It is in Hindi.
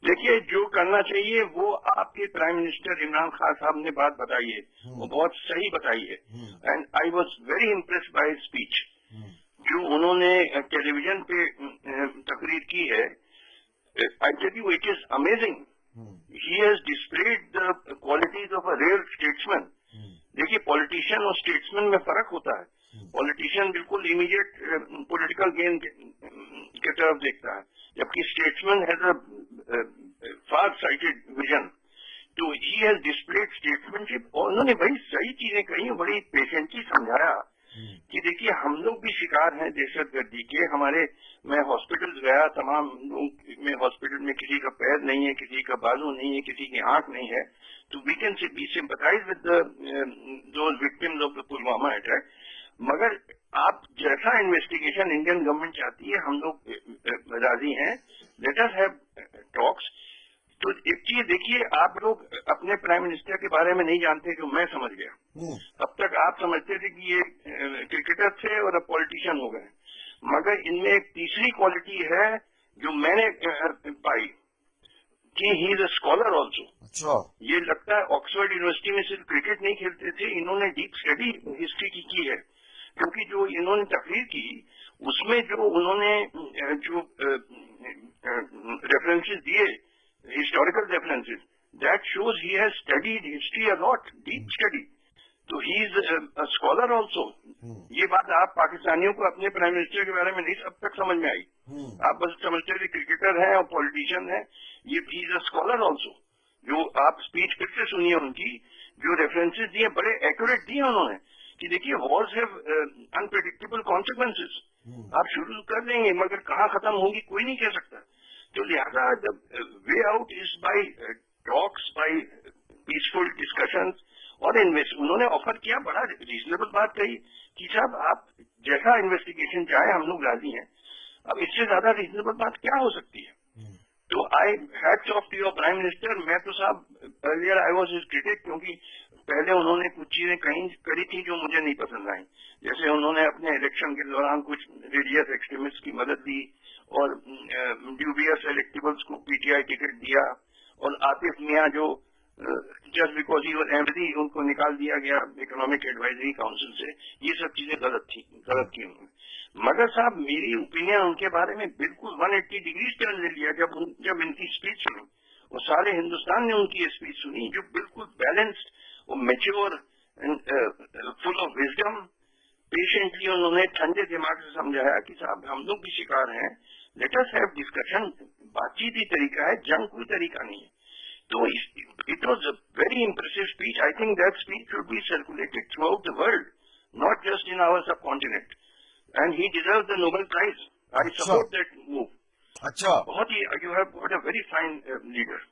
देखिए, जो करना चाहिए वो आपके प्राइम मिनिस्टर इमरान खान साहब ने बात बताई है, वो बहुत सही बताई है। And I was very impressed by speech जो उन्होंने टेलीविजन पे तकरीर की है। I tell you, it is amazing. He has displayed the qualities of a real statesman. देखिए, पॉलिटिशियन और स्टेट्समैन में फर्क होता है। पॉलिटिशियन बिल्कुल इमीडिएट पॉलिटिकल गेन की तरफ देखता है, जबकि statesman has a far sighted vision. तो ही हैज डिस्प्लेड स्टेट्समैनशिप और उन्होंने बड़ी सही चीजें कही, बड़ी पेशेंटली समझाया कि देखिए, हम लोग भी शिकार हैं दहशतगर्दी के। मैं हॉस्पिटल गया, तमाम लोग में हॉस्पिटल में किसी का पैर नहीं है, किसी का बाजू नहीं है, किसी की आंख नहीं है। तो we can be sympathize with those victims of the Pulwama attack. मगर आप जैसा इन्वेस्टिगेशन इंडियन गवर्नमेंट चाहती है, हम लोग राजी हैं। Let us have talks. तो एक चीज देखिए, आप लोग अपने प्राइम मिनिस्टर के बारे में नहीं जानते, जो मैं समझ गया। अब तक आप समझते थे कि ये क्रिकेटर थे और अब पॉलिटिशियन हो गए, मगर इनमें एक तीसरी क्वालिटी है जो मैंने पाई कि he is a scholar also. अच्छा, ये लगता है ऑक्सफोर्ड यूनिवर्सिटी में सिर्फ क्रिकेट नहीं खेलते थे, इन्होंने डीप स्टडी हिस्ट्री की है। क्योंकि जो इन्होंने तकरीर की उसमें जो उन्होंने जो रेफरेंसेस दिए, historical references, that shows he has studied history a lot, deep study. तो he is a scholar also. ये बात आप पाकिस्तानियों को अपने प्राइम मिनिस्टर के बारे में नहीं अब तक समझ में आई। आप बस समझते थे क्रिकेटर हैं और पॉलिटिशियन हैं। ये he is a scholar also. जो आप स्पीच फिर से सुनिए उनकी, जो रेफरेंसेस दिए बड़े एक्यूरेट दिए उन्होंने कि देखिए, वॉर्स हैव अनप्रेडिक्टेबल कॉन्सिक्वेंसेस। आप शुरू कर देंगे मगर कहाँ खत्म होगी कोई नहीं कह सकता। तो लिहाजा the way out is by talks, by peaceful discussions और इन्वेस्ट। उन्होंने ऑफर किया, बड़ा रीजनेबल बात कही कि साहब आप जैसा इन्वेस्टिगेशन चाहे हम लोग राजी हैं। अब इससे ज्यादा रीजनेबल बात क्या हो सकती है? तो I hats off to your prime minister. मैं तो साहब earlier I was his critic, क्योंकि पहले उन्होंने कुछ चीजें करी थी जो मुझे नहीं पसंद आई। जैसे उन्होंने अपने इलेक्शन के दौरान कुछ रिलीजियस एक्सट्रीमिस्ट की मदद दी और ड्यूबियस इलेक्टिबल्स को पीटीआई टिकट दिया, और आतिफ मियां जो just because he was MD उनको निकाल दिया गया इकोनॉमिक एडवाइजरी काउंसिल से। ये सब चीजें गलत की उन्होंने। मगर साहब मेरी ओपिनियन उनके बारे में बिल्कुल 180 डिग्री टर्न ले लिया जब इनकी स्पीच सुनी, और सारे हिंदुस्तान ने उनकी स्पीच सुनी जो बिल्कुल बैलेंस्ड और mature, full of wisdom. Patiently उन्होंने ठंडे दिमाग से समझाया कि साहब हम लोग भी शिकार हैं, लेट अस हैव डिस्कशन। बातचीत ही तरीका है, जंग कोई तरीका नहीं है। तो it was a very impressive speech. I think that speech should be circulated throughout the world, not just in our subcontinent. And he deserve the Nobel prize. I support that move. अच्छा, बहुत ही, you have got a very fine leader.